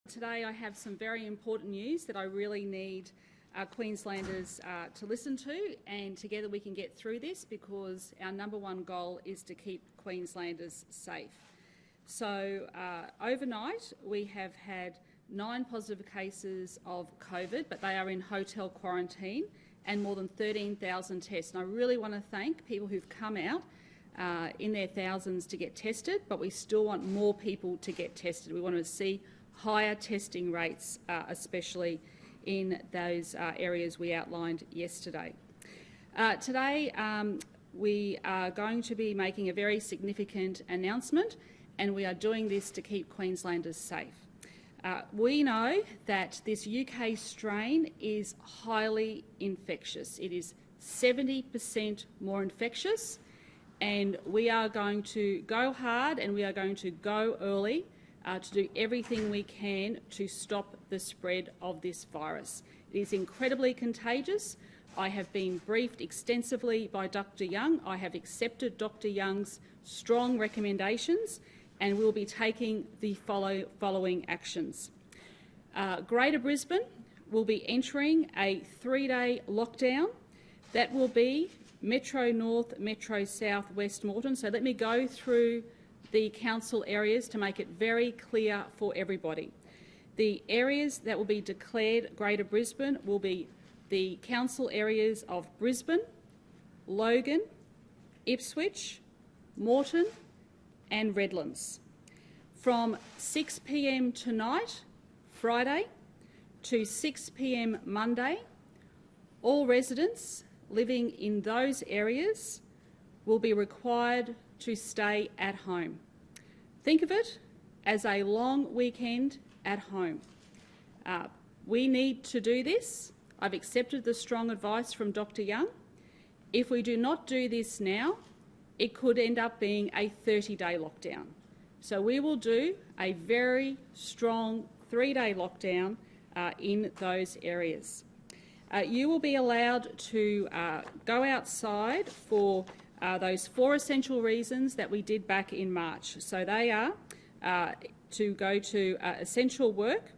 Today I have some very important news that I really need Queenslanders to listen to, and together we can get through this because our number one goal is to keep Queenslanders safe. So overnight we have had 9 positive cases of COVID, but they are in hotel quarantine, and more than 13,000 tests. And I really want to thank people who've come out in their thousands to get tested, but we still want more people to get tested. We want to see higher testing rates, especially in those areas we outlined yesterday. Today we are going to be making a very significant announcement, and we are doing this to keep Queenslanders safe. We know that this UK strain is highly infectious. It is 70% more infectious, and we are going to go hard and we are going to go early to do everything we can to stop the spread of this virus. It is incredibly contagious. I have been briefed extensively by Dr. Young. I have accepted Dr. Young's strong recommendations, and we'll be taking the following actions. Greater Brisbane will be entering a 3-day lockdown. That will be Metro North, Metro South, West Moreton. So let me go through the council areas to make it very clear for everybody. The areas that will be declared Greater Brisbane will be the council areas of Brisbane, Logan, Ipswich, Moreton and Redlands. From 6 p.m. tonight, Friday, to 6 p.m. Monday, all residents living in those areas will be required to stay at home. Think of it as a long weekend at home. We need to do this. I've accepted the strong advice from Dr. Young. If we do not do this now, it could end up being a 30-day lockdown. So we will do a very strong 3-day lockdown in those areas. You will be allowed to go outside for those 4 essential reasons that we did back in March. So they are to go to essential work.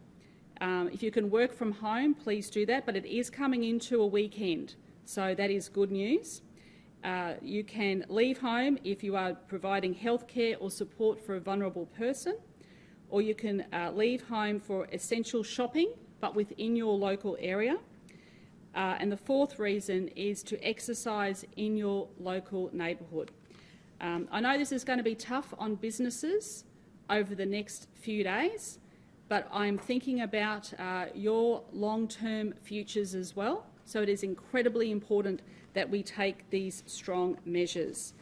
If you can work from home, please do that, but it is coming into a weekend, so that is good news. You can leave home if you are providing healthcare or support for a vulnerable person, or you can leave home for essential shopping, but within your local area. And the 4th reason is to exercise in your local neighbourhood. I know this is going to be tough on businesses over the next few days, but I'm thinking about your long-term futures as well. So it is incredibly important that we take these strong measures.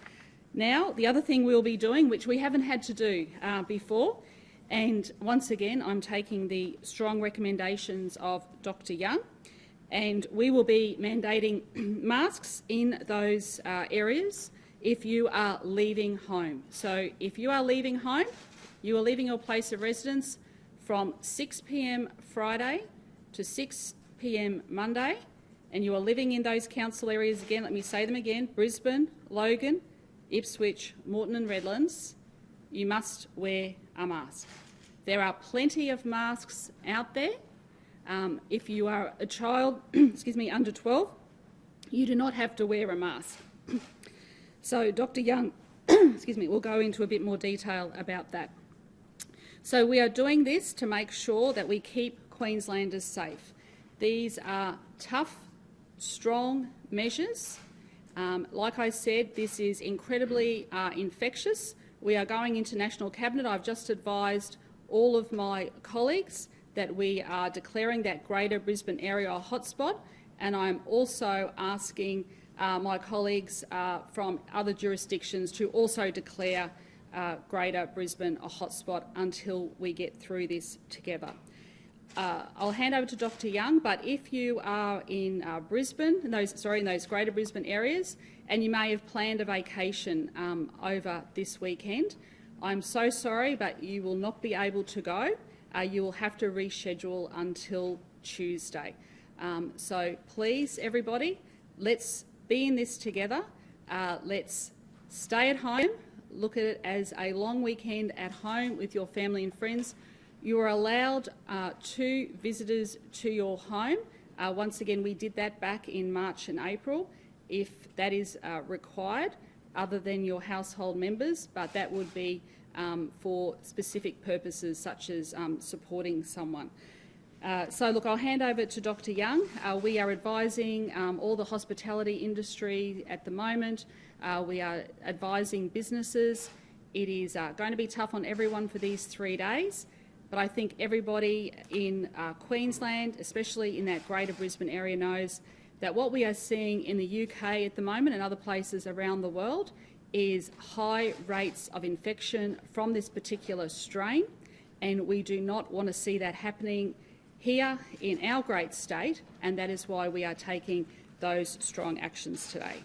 Now, the other thing we'll be doing, which we haven't had to do before, and once again, I'm taking the strong recommendations of Dr. Young, and we will be mandating masks in those areas if you are leaving home. So if you are leaving home, you are leaving your place of residence from 6 p.m. Friday to 6 p.m. Monday, and you are living in those council areas again, let me say them again, Brisbane, Logan, Ipswich, Moreton and Redlands, you must wear a mask. There are plenty of masks out there. If you are a child, under 12, you do not have to wear a mask. So Dr. Young, will go into a bit more detail about that. So we are doing this to make sure that we keep Queenslanders safe. These are tough, strong measures. Like I said, this is incredibly infectious. We are going into National Cabinet. I've just advised all of my colleagues that we are declaring that Greater Brisbane area a hotspot, and I'm also asking my colleagues from other jurisdictions to also declare Greater Brisbane a hotspot until we get through this together. I'll hand over to Dr. Young, but if you are in Brisbane, in those Greater Brisbane areas, and you may have planned a vacation over this weekend, I'm so sorry, but you will not be able to go. You will have to reschedule until Tuesday. So please, everybody, let's be in this together. Let's stay at home. Look at it as a long weekend at home with your family and friends. You are allowed 2 visitors to your home. Once again, we did that back in March and April, if that is required, other than your household members, but that would be for specific purposes such as supporting someone. So look, I'll hand over to Dr. Young. We are advising all the hospitality industry at the moment. We are advising businesses. It is going to be tough on everyone for these 3 days, but I think everybody in Queensland, especially in that Greater Brisbane area, knows that what we are seeing in the UK at the moment and other places around the world is high rates of infection from this particular strain, and we do not want to see that happening here in our great state, and that is why we are taking those strong actions today.